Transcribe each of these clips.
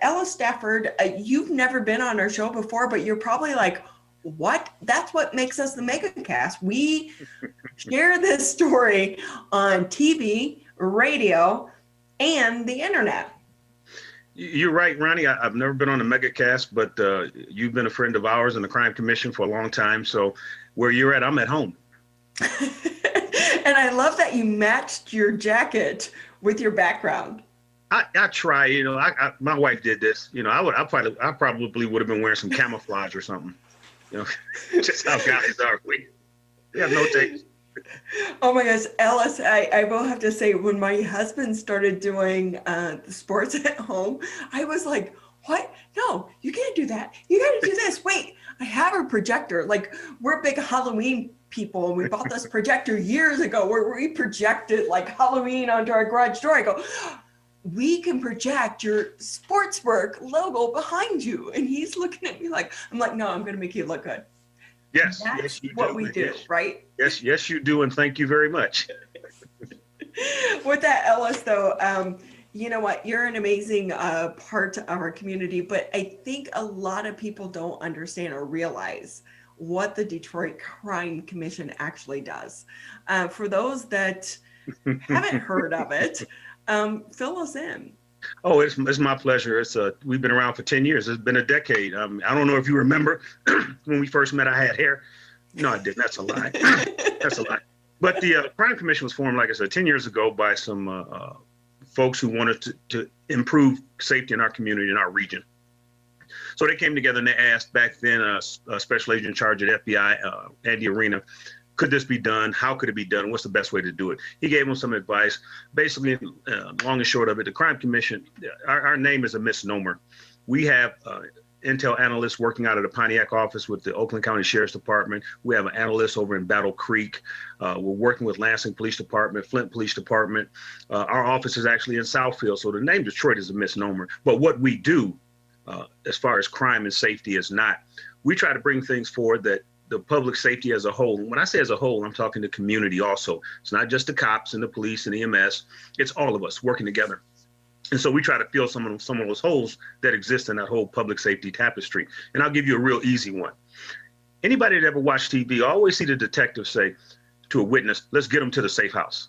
Ellis Stafford, you've never been on our show before, but you're probably like, what? That's what makes us the MegaCast. We share this story on TV, radio, and the internet. You're right, Ronnie. I've never been on the MegaCast, but you've been a friend of ours in the Crime Commission for a long time. So where you're at, I'm at home. And I love that you matched your jacket with your background. I try, my wife did this. I probably would have been wearing some camouflage or something. Just how guys are. We have no taste. Oh my gosh, Ellis, I will have to say, when my husband started doing the sports at home, I was like, what? No, you can't do that. You got to do this. Wait, I have a projector. Like, we're big Halloween people, and we bought this projector years ago where we projected like Halloween onto our garage door. I go, we can project your Sportswork logo behind you. And he's looking at me like, I'm like, no, I'm going to make you look good. Yes, that's you what do. we do, right? Yes, you do. And thank you very much. With that, Ellis, though, you know what? You're an amazing part of our community, but I think a lot of people don't understand or realize what the Detroit Crime Commission actually does. For those that haven't heard of it, fill us in. Oh, it's my pleasure. We've been around for 10 years. It's been a decade. I don't know if you remember when we first met, I had hair. No, I didn't. That's a lie. That's a lie. But the Crime Commission was formed, like I said, 10 years ago by some folks who wanted to improve safety in our community, in our region. So they came together and they asked back then a special agent in charge at FBI, Andy Arena, could this be done? How could it be done? What's the best way to do it? He gave them some advice. Basically, long and short of it, the Crime Commission, our name is a misnomer. We have intel analysts working out of the Pontiac office with the Oakland County Sheriff's Department. We have an analyst over in Battle Creek. We're working with Lansing Police Department, Flint Police Department. Our office is actually in Southfield, so the name Detroit is a misnomer. But what we do, as far as crime and safety, is not. We try to bring things forward that the public safety as a whole, when I say as a whole, I'm talking the community also. It's not just the cops and the police and EMS, it's all of us working together. And so we try to fill some of those holes that exist in that whole public safety tapestry. And I'll give you a real easy one. Anybody that ever watched TV, I always see the detective say to a witness, let's get them to the safe house.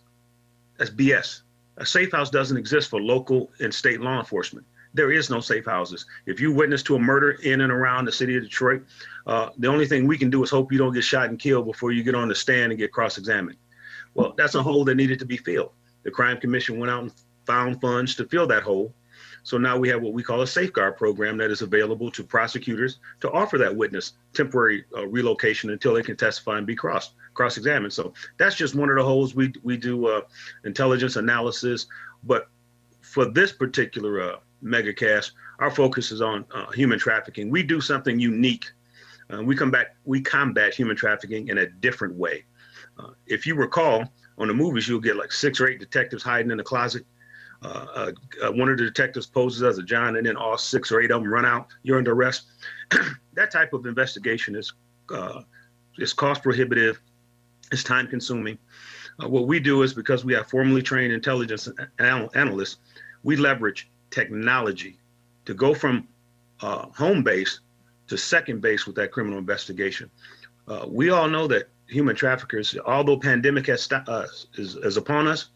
That's BS. A safe house doesn't exist for local and state law enforcement. There is no safe houses. If you witness to a murder in and around the city of Detroit, the only thing we can do is hope you don't get shot and killed before you get on the stand and get cross-examined. Well, that's a hole that needed to be filled. The Crime Commission went out and found funds to fill that hole. So now we have what we call a safeguard program that is available to prosecutors to offer that witness temporary relocation until they can testify and be cross-examined. So that's just one of the holes. We do intelligence analysis, but for this particular MegaCast, our focus is on human trafficking. We do something unique. We combat human trafficking in a different way. If you recall, on the movies, you'll get like 6 or 8 detectives hiding in the closet. One of the detectives poses as a John, and then all 6 or 8 of them run out. You're under arrest. That type of investigation is cost prohibitive. It's time consuming. What we do is, because we have formally trained intelligence analysts, we leverage technology to go from home base to second base with that criminal investigation. We all know that human traffickers, although pandemic is upon us,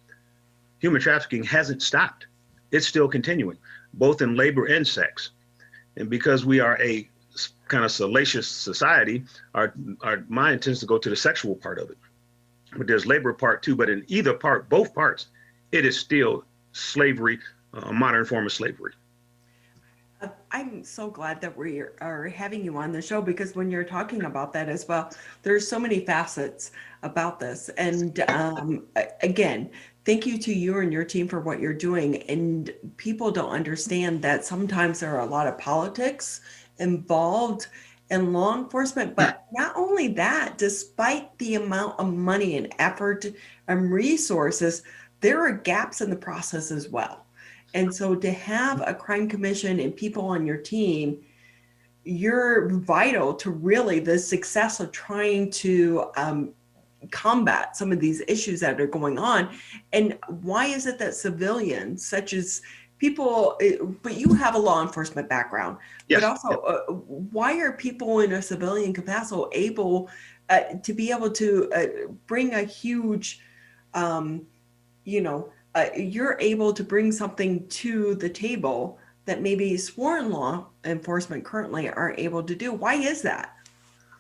human trafficking hasn't stopped. It's still continuing, both in labor and sex. And because we are a kind of salacious society, our mind tends to go to the sexual part of it. But there's labor part too, but in either part, both parts, it is still slavery, a modern form of slavery. I'm so glad that we are having you on the show, because when you're talking about that as well, there's so many facets about this. And again, thank you to you and your team for what you're doing. And people don't understand that sometimes there are a lot of politics involved in law enforcement, but not only that, despite the amount of money and effort and resources, there are gaps in the process as well. And so to have a crime commission and people on your team, you're vital to really the success of trying to combat some of these issues that are going on. And why is it that civilians, such as people, but you have a law enforcement background, but Yes. also why are people in a civilian capacity able to be able to bring a huge, um, you're able to bring something to the table that maybe sworn law enforcement currently aren't able to do. Why is that?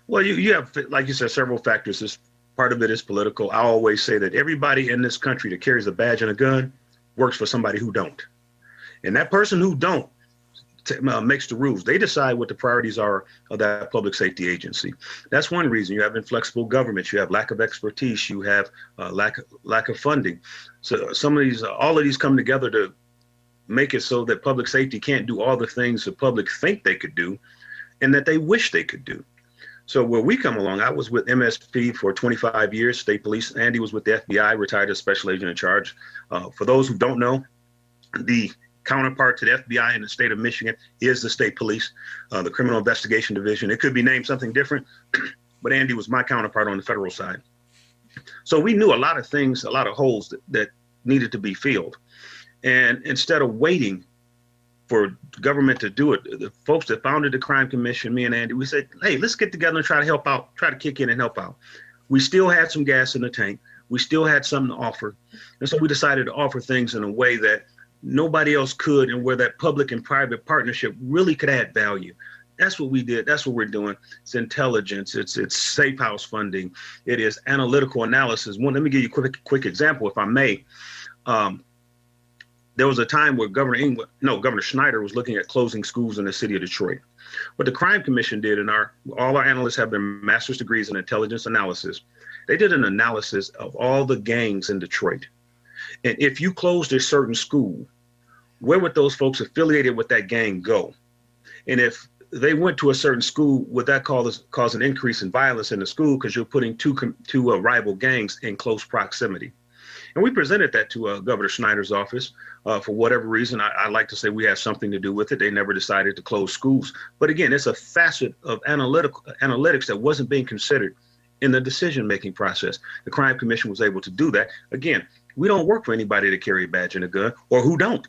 Well, you have, like you said, several factors. This part of it is political. I always say that everybody in this country that carries a badge and a gun works for somebody who don't. And that person who don't makes the rules. They decide what the priorities are of that public safety agency. That's one reason. You have inflexible government. You have lack of expertise. You have lack of funding. So some of these, all of these come together to make it so that public safety can't do all the things the public think they could do and that they wish they could do. So where we come along, I was with MSP for 25 years, state police. Andy was with the FBI, retired as special agent in charge. For those who don't know, the counterpart to the FBI in the state of Michigan is the state police, the criminal investigation division. It could be named something different, but Andy was my counterpart on the federal side. So we knew a lot of things, a lot of holes that needed to be filled. And instead of waiting for government to do it, the folks that founded the Crime Commission, me and Andy, we said, hey, let's get together and try to help out, try to kick in and help out. We still had some gas in the tank. We still had something to offer. And so we decided to offer things in a way that nobody else could, and where that public and private partnership really could add value. That's what we did. That's what we're doing. It's intelligence. It's safe house funding. It is analytical analysis. Let me give you a quick example, if I may. There was a time where Governor Schneider was looking at closing schools in the city of Detroit. What the Crime Commission did, and all our analysts have their master's degrees in intelligence analysis. They did an analysis of all the gangs in Detroit. And if you closed a certain school, where would those folks affiliated with that gang go? And if they went to a certain school, would that cause an increase in violence in the school because you're putting two rival gangs in close proximity? And we presented that to Governor Schneider's office. For whatever reason, I like to say we had something to do with it. They never decided to close schools. But again, it's a facet of analytics that wasn't being considered in the decision-making process. The Crime Commission was able to do that. Again, we don't work for anybody to carry a badge and a gun, or who don't.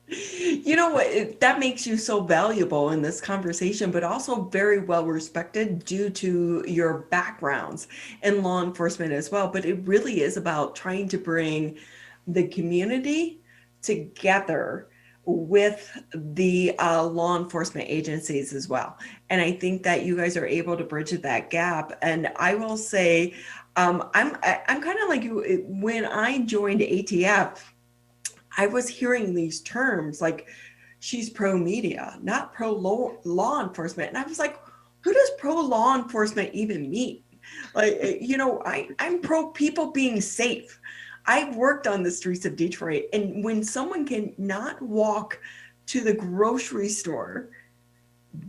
You know what? That makes you so valuable in this conversation, but also very well respected due to your backgrounds in law enforcement as well. But it really is about trying to bring the community together with the law enforcement agencies as well. And I think that you guys are able to bridge that gap. And I will say, I'm kind of like you. When I joined ATF, I was hearing these terms like she's pro media, not pro law enforcement. And I was like, who does pro law enforcement even mean? Like, I'm pro people being safe. I've worked on the streets of Detroit, and when someone can not walk to the grocery store,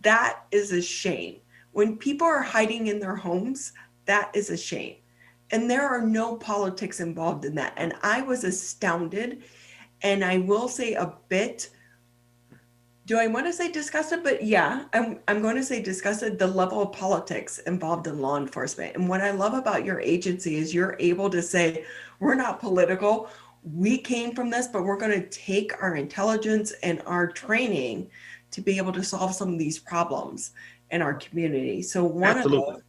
that is a shame. When people are hiding in their homes, that is a shame. And there are no politics involved in that. And I was astounded. And I will say a bit, do I want to say disgusted? But yeah, I'm going to say disgusted, the level of politics involved in law enforcement. And what I love about your agency is you're able to say, we're not political. We came from this, but we're going to take our intelligence and our training to be able to solve some of these problems in our community. So one Absolutely.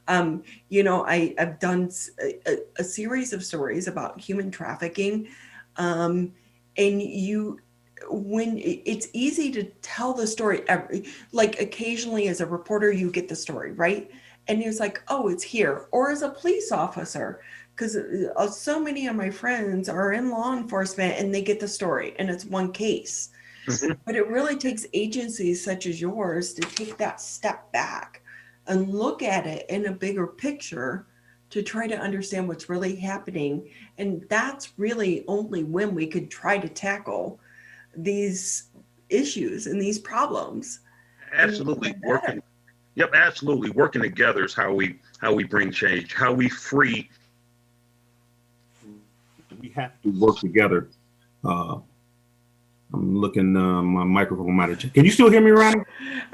of the, I've done a series of stories about human trafficking. And when it's easy to tell the story, like occasionally as a reporter, you get the story, right? And it's like, oh, it's here. Or as a police officer, because so many of my friends are in law enforcement and they get the story and it's one case. Mm-hmm. But it really takes agencies such as yours to take that step back and look at it in a bigger picture to try to understand what's really happening. And that's really only when we could try to tackle these issues and these problems. Absolutely. Absolutely. Working together is how we bring change, how we free. We have to work together. I'm looking, my microphone might have changed. Can you still hear me, Ronnie?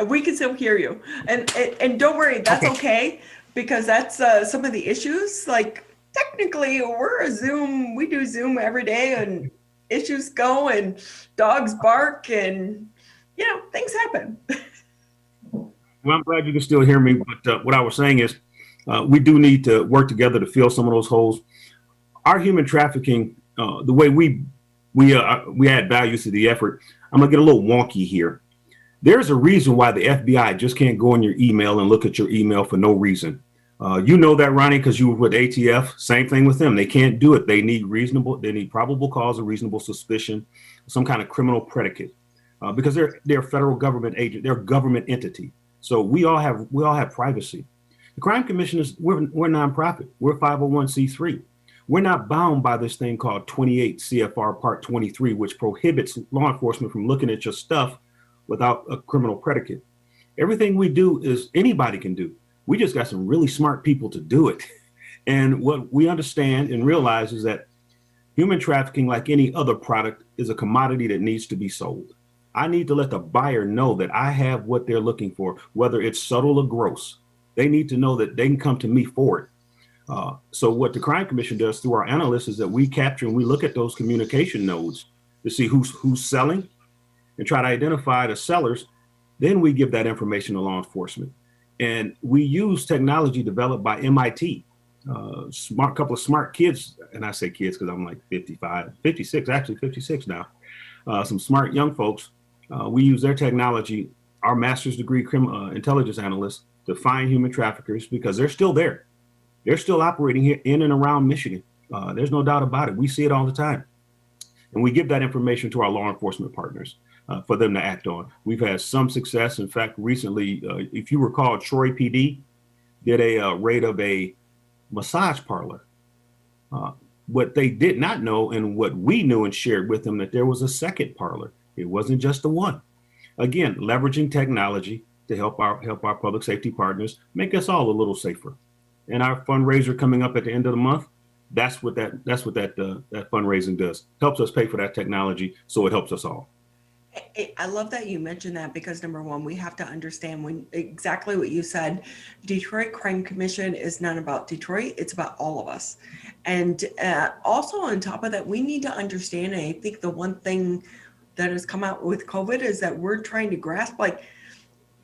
We can still hear you. And don't worry, that's okay. Because that's some of the issues. Like technically, we do Zoom every day, and issues go and dogs bark and, things happen. Well, I'm glad you can still hear me. But what I was saying is, we do need to work together to fill some of those holes. Our human trafficking, the way we add value to the effort. I'm gonna get a little wonky here. There's a reason why the FBI just can't go in your email and look at your email for no reason. You know that, Ronnie, because you were with ATF. Same thing with them. They can't do it. They need probable cause or reasonable suspicion, some kind of criminal predicate, because they're a federal government agent. They're a government entity. So we all have privacy. The Crime Commission we're nonprofit. We're 501c3. We're not bound by this thing called 28 CFR Part 23, which prohibits law enforcement from looking at your stuff without a criminal predicate. Everything we do is anybody can do. We just got some really smart people to do it. And what we understand and realize is that human trafficking, like any other product, is a commodity that needs to be sold. I need to let the buyer know that I have what they're looking for, whether it's subtle or gross. They need to know that they can come to me for it. So what the Crime Commission does through our analysts is that we capture and we look at those communication nodes to see who's selling and try to identify the sellers. Then we give that information to law enforcement. And we use technology developed by MIT, couple of smart kids. And I say kids because I'm like 56 now. Some smart young folks. We use their technology, our master's degree intelligence analysts, to find human traffickers because they're still there. They're still operating here in and around Michigan. There's no doubt about it. We see it all the time. And we give that information to our law enforcement partners for them to act on. We've had some success. In fact, recently, if you recall, Troy PD did a raid of a massage parlor. What they did not know and what we knew and shared with them that there was a second parlor. It wasn't just the one. Again, leveraging technology to help our public safety partners make us all a little safer. And our fundraiser coming up at the end of the month, that's what that fundraising does. Helps us pay for that technology, so it helps us all. I love that you mentioned that because number one, we have to understand exactly what you said. Detroit Crime Commission is not about Detroit; it's about all of us. And also on top of that, we need to understand. And I think the one thing that has come out with COVID is that we're trying to grasp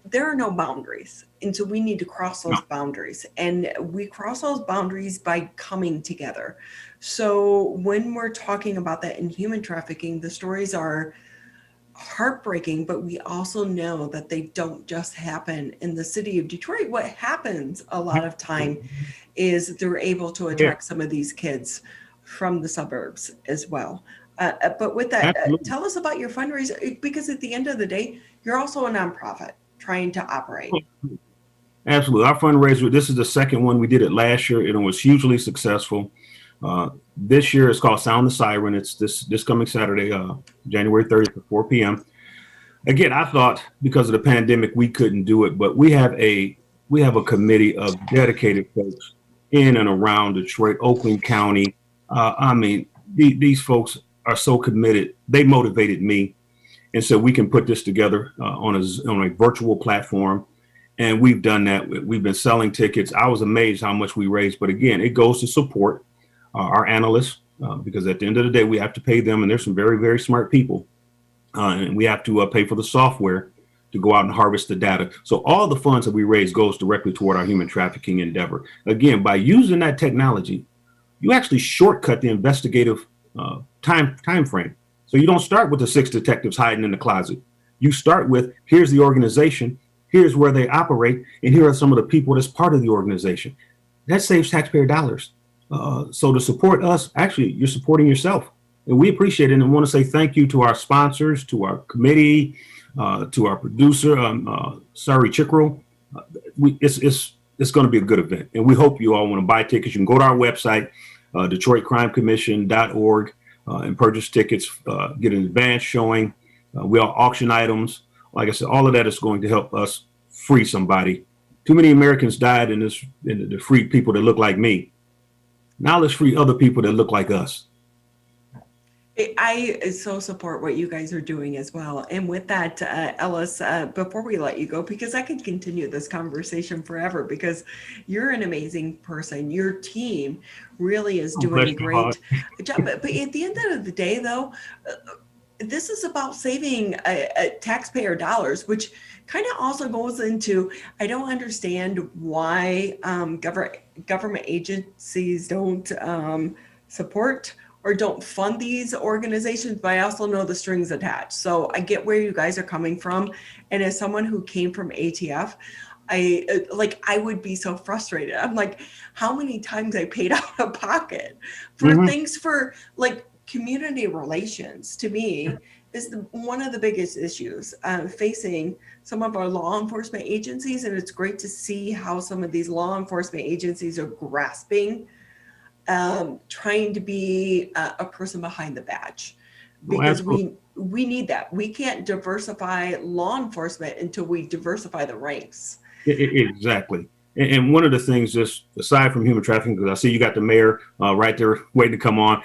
there are no boundaries. And so we need to cross those boundaries. And we cross those boundaries by coming together. So when we're talking about that in human trafficking, the stories are heartbreaking, but we also know that they don't just happen in the city of Detroit. What happens a lot of time is they're able to attract some of these kids from the suburbs as well. But with that, tell us about your fundraiser, because at the end of the day, you're also a nonprofit trying to operate. Absolutely. Our fundraiser, this is the second one. We did it last year and it was hugely successful. This year it's called Sound the Siren. It's this coming Saturday, January 30th at 4 p.m. Again, I thought because of the pandemic, we couldn't do it, but we have a committee of dedicated folks in and around Detroit, Oakland County. These folks are so committed. They motivated me. And so we can put this together on a virtual platform. And we've done that. We've been selling tickets. I was amazed how much we raised. But again, it goes to support our analysts because at the end of the day, we have to pay them. And there's some very, very smart people. And we have to pay for the software to go out and harvest the data. So all the funds that we raise goes directly toward our human trafficking endeavor. Again, by using that technology, you actually shortcut the investigative time frame. So you don't start with the 6 detectives hiding in the closet. You start with, here's the organization, here's where they operate, and here are some of the people that's part of the organization. That saves taxpayer dollars. So to support us, actually, you're supporting yourself. And we appreciate it and want to say thank you to our sponsors, to our committee, to our producer, Sari Chikro. It's going to be a good event. And we hope you all want to buy tickets. You can go to our website, DetroitCrimeCommission.org. And purchase tickets, get an advance showing. We all auction items. Like I said, all of that is going to help us free somebody. Too many Americans died to free people that look like me. Now let's free other people that look like us. I so support what you guys are doing as well. And with that, Ellis, before we let you go, because I could continue this conversation forever, because you're an amazing person. Your team really is Oh, doing bless a your heart. great job. But at the end of the day, though, this is about saving taxpayer dollars, which kind of also goes into I don't understand why government agencies don't support or don't fund these organizations, but I also know the strings attached. So I get where you guys are coming from. And as someone who came from ATF, I would be so frustrated. I'm like, how many times I paid out of pocket for Hmm. things for like community relations to me is one of the biggest issues facing some of our law enforcement agencies. And it's great to see how some of these law enforcement agencies are grasping trying to be a person behind the badge Oh, because absolutely. we need that. We can't diversify law enforcement until we diversify the ranks. Exactly. And one of the things, just aside from human trafficking, because I see you got the mayor right there waiting to come on,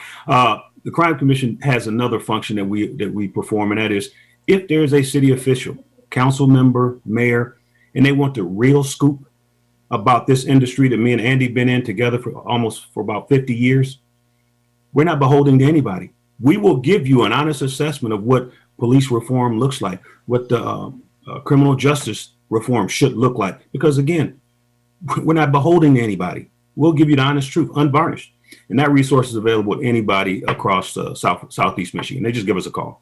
the Crime Commission has another function that we perform, and that is if there's a city official, council member, mayor, and they want the real scoop about this industry that me and Andy been in together for about 50 years, we're not beholden to anybody. We will give you an honest assessment of what police reform looks like, what the criminal justice reform should look like. Because again, we're not beholden to anybody. We'll give you the honest truth, unvarnished. And that resource is available to anybody across Southeast Michigan. They just give us a call.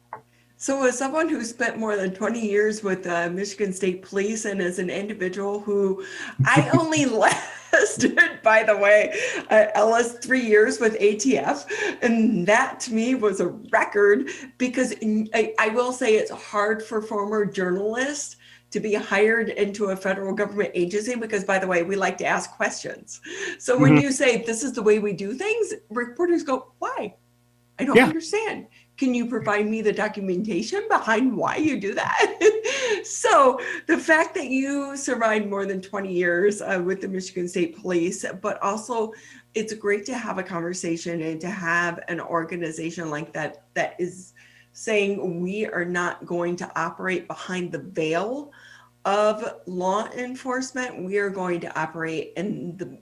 So, as someone who spent more than 20 years with Michigan State Police, and as an individual who I only lasted, by the way, Ellis, 3 years with ATF, and that to me was a record because I will say it's hard for former journalists to be hired into a federal government agency because, by the way, we like to ask questions. So, when Mm-hmm. you say this is the way we do things, reporters go, why? I don't Yeah. understand. Can you provide me the documentation behind why you do that? So the fact that you survived more than 20 years with the Michigan State Police, but also it's great to have a conversation and to have an organization like that that is saying we are not going to operate behind the veil of law enforcement. We are going to operate in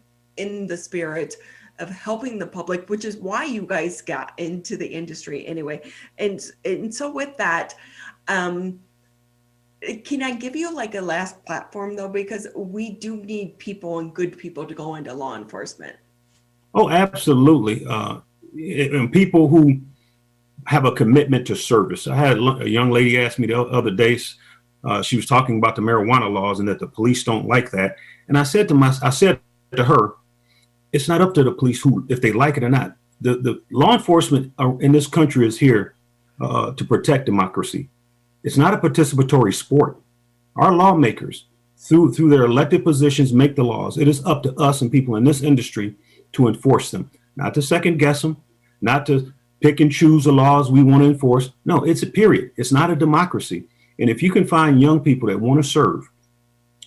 the spirit of helping the public, which is why you guys got into the industry anyway. And so with that, um, can I give you like a last platform though? Because we do need people and good people to go into law enforcement. Oh, absolutely. And people who have a commitment to service. I had a young lady ask me the other day. She was talking about the marijuana laws and that the police don't like that. And I said to her, it's not up to the police who if they like it or not. The law enforcement in this country is here to protect democracy. It's not a participatory sport. Our lawmakers, through their elected positions, make the laws. It is up to us and people in this industry to enforce them, not to second guess them, not to pick and choose the laws we want to enforce. No, it's a period. It's not a democracy. And if you can find young people that want to serve,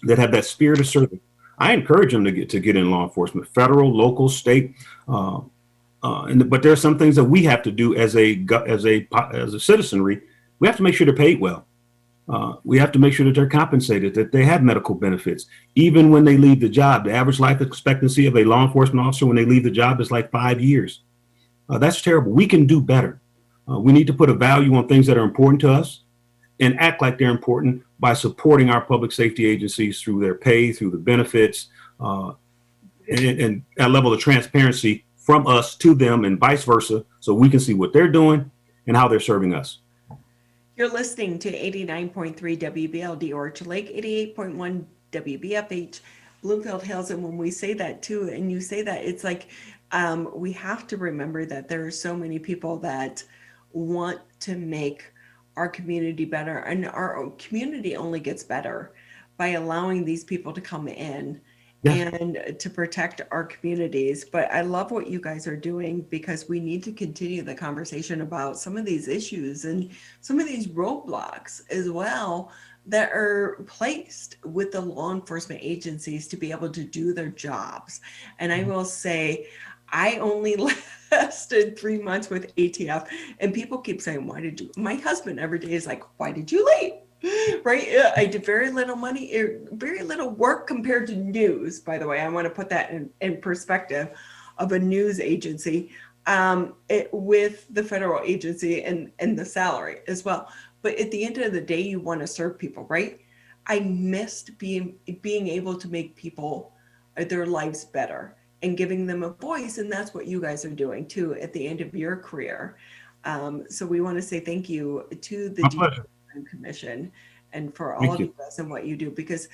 that have that spirit of service, I encourage them to get in law enforcement, federal, local, state. But there are some things that we have to do as a citizenry. We have to make sure they're paid well. We have to make sure that they're compensated, that they have medical benefits. Even when they leave the job, the average life expectancy of a law enforcement officer when they leave the job is like 5 years. That's terrible. We can do better. We need to put a value on things that are important to us and act like they're important by supporting our public safety agencies through their pay, through the benefits, and that level of transparency from us to them and vice versa, so we can see what they're doing and how they're serving us. You're listening to 89.3 WBLD Orchard Lake, 88.1 WBFH Bloomfield Hills. And when we say that too, and you say that, it's like we have to remember that there are so many people that want to make our community better. And our community only gets better by allowing these people to come in Yes. and to protect our communities. But I love what you guys are doing because we need to continue the conversation about some of these issues and some of these roadblocks as well that are placed with the law enforcement agencies to be able to do their jobs. And I will say, I only lasted 3 months with ATF, and people keep saying, "Why did you?" My husband every day is like, "Why did you leave?" Right? I did very little money, very little work compared to news. By the way, I want to put that in perspective of a news agency, with the federal agency and the salary as well. But at the end of the day, you want to serve people, right? I missed being able to make people their lives better and giving them a voice, and that's what you guys are doing too at the end of your career. So we want to say thank you to the My pleasure. Commission and for all Thank of you. you guys and what you do, because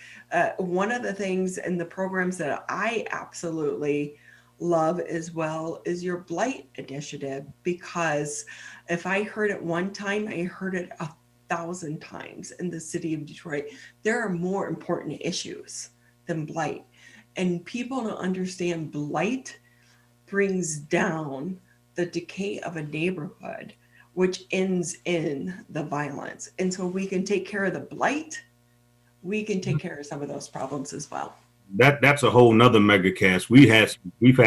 one of the things and the programs that I absolutely love as well is your blight initiative, because if I heard it one time, I heard it 1,000 times in the city of Detroit. There are more important issues than blight, and people don't understand blight brings down the decay of a neighborhood, which ends in the violence. And so we can take care of the blight, we can take care of some of those problems as well. That's a whole nother mega cast. We've had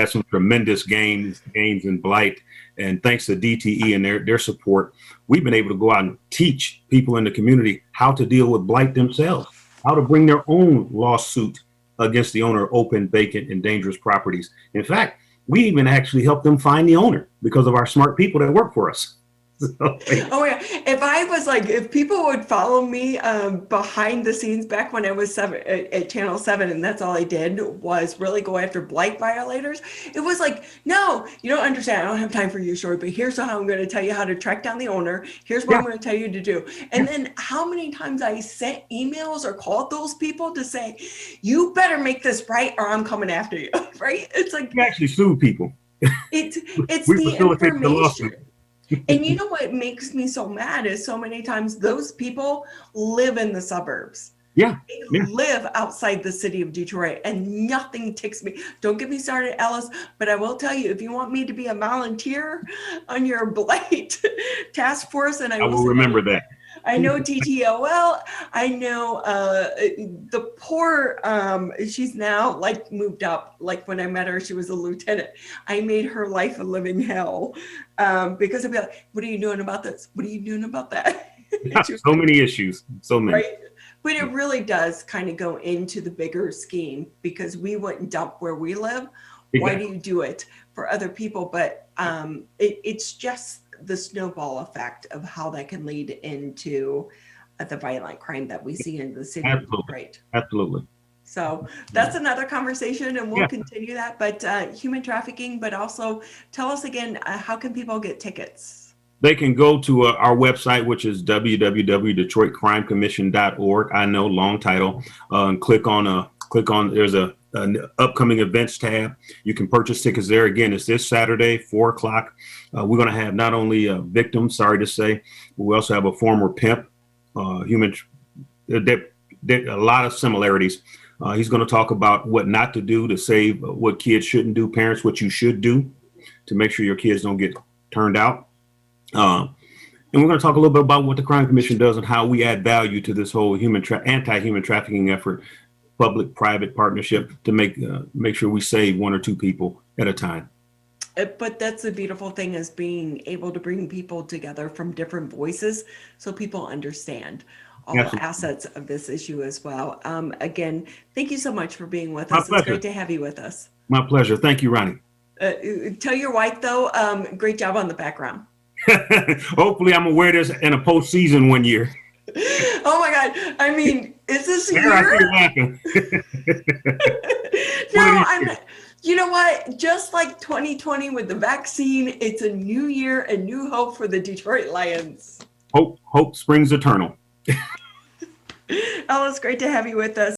some tremendous gains in blight, and thanks to DTE and their support, we've been able to go out and teach people in the community how to deal with blight themselves, how to bring their own lawsuit against the owner of open, vacant, and dangerous properties. In fact, we even actually helped them find the owner because of our smart people that work for us. Oh yeah, if people would follow me behind the scenes back when I was at Channel 7, and that's all I did was really go after blight violators. It was like, no, you don't understand. I don't have time for your story, but here's how I'm going to tell you how to track down the owner. Here's what Yeah, I'm going to tell you to do. And then how many times I sent emails or called those people to say, you better make this right or I'm coming after you, right? It's like, we actually sued people. it's We the facilitated the information. lawsuit. And you know what makes me so mad is so many times those people live in the suburbs. Yeah, They yeah. live outside the city of Detroit, and nothing ticks me. Don't get me started, Ellis, but I will tell you, if you want me to be a volunteer on your blight task force, and I I will will say, remember that. I know TTOL. I know the poor, she's now like moved up. Like when I met her, she was a lieutenant. I made her life a living hell because I'd be like, what are you doing about this? What are you doing about that? She was So like, many issues, so many. right. But it really does kind of go into the bigger scheme, because we wouldn't dump where we live. Why do Exactly. you do it for other people? But it's just the snowball effect of how that can lead into the violent crime that we see in the city of Absolutely. Detroit. Absolutely. So that's another conversation, and we'll Yeah. continue that. But human trafficking, but also tell us again, how can people get tickets? They can go to our website, which is www.detroitcrimecommission.org. I know, long title. And click on there's an upcoming events tab. You can purchase tickets there. Again, it's this Saturday, 4 o'clock. We're going to have not only a victim, sorry to say, but we also have a former pimp, human. There a lot of similarities. He's going to talk about what not to do to save what kids shouldn't do, parents, what you should do to make sure your kids don't get turned out. And we're going to talk a little bit about what the Crime Commission does and how we add value to this whole anti-human trafficking effort, public-private partnership to make sure we save one or two people at a time. But that's the beautiful thing, is being able to bring people together from different voices so people understand all Absolutely. assets of this issue as well. Again, thank you so much for being with My us. pleasure. It's great to have you with us. My pleasure. Thank you, Ronnie. Tell your wife, though, great job on the background. Hopefully, I'm gonna wear this in a postseason one year. Oh my God. I mean, is this There, I see year? you laughing. No, you know what? Just like 2020 with the vaccine, it's a new year and new hope for the Detroit Lions. Hope springs eternal. Ellis, great to have you with us.